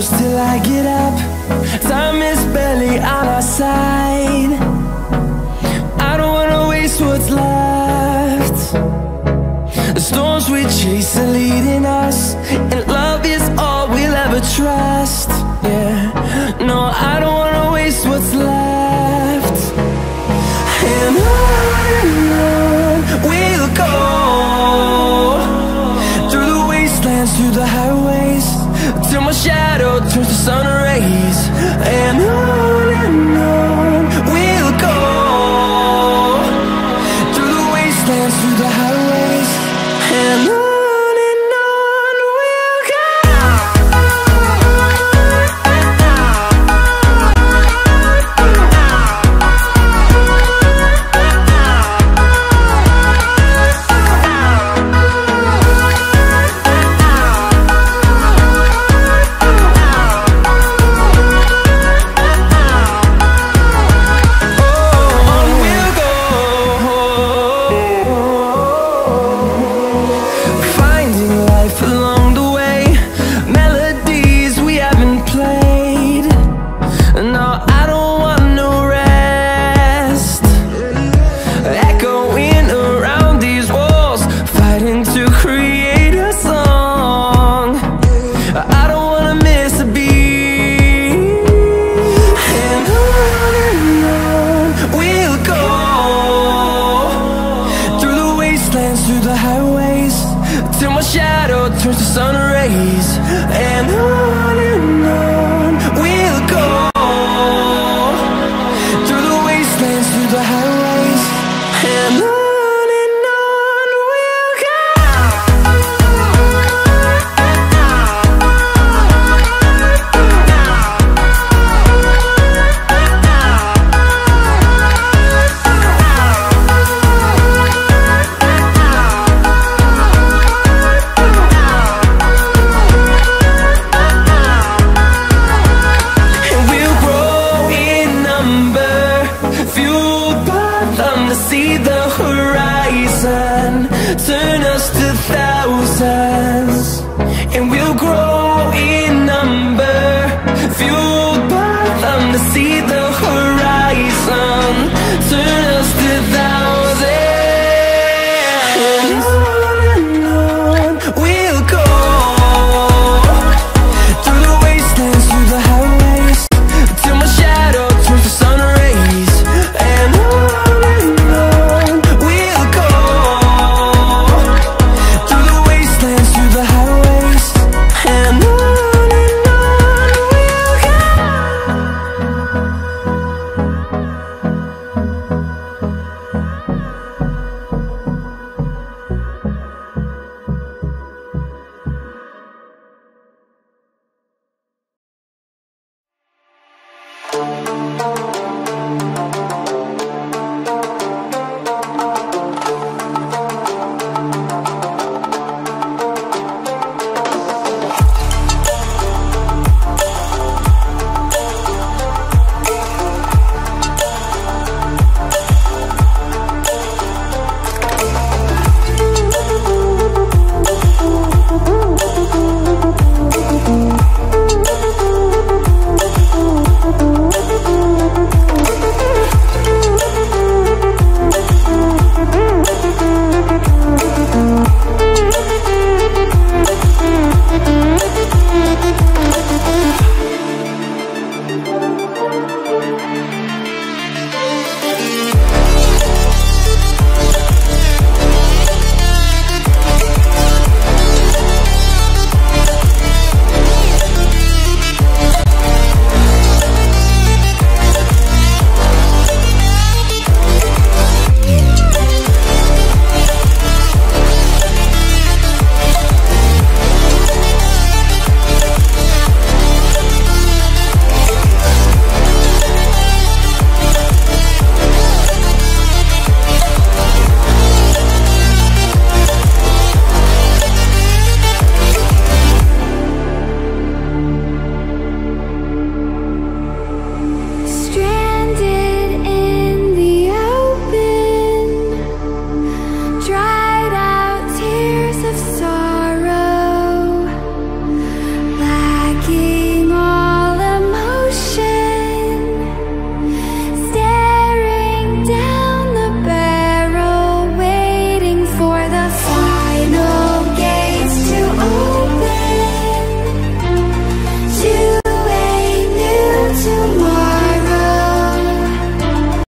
close till I get up. Time is barely on our side. I don't wanna waste what's left. The storms we chase are leading us, and love is all we'll ever trust. Yeah, no, I don't wanna waste what's left. And on we'll go, through the wastelands, through the highways, till my shadow turns to sun rays. And on we'll go, through the wastelands, through the highways, and on we'll go. Through the highways, till my shadow turns to sun rays. And on we'll go, through the wastelands, through the highways, and on we'll go. See the horizon, turn us to thousands, and we'll grow in number, fueled by them. To see the horizon, turn us to thousands, and on we'll go, through the wastelands, through the highways, till my shadow turns to sun rays. And on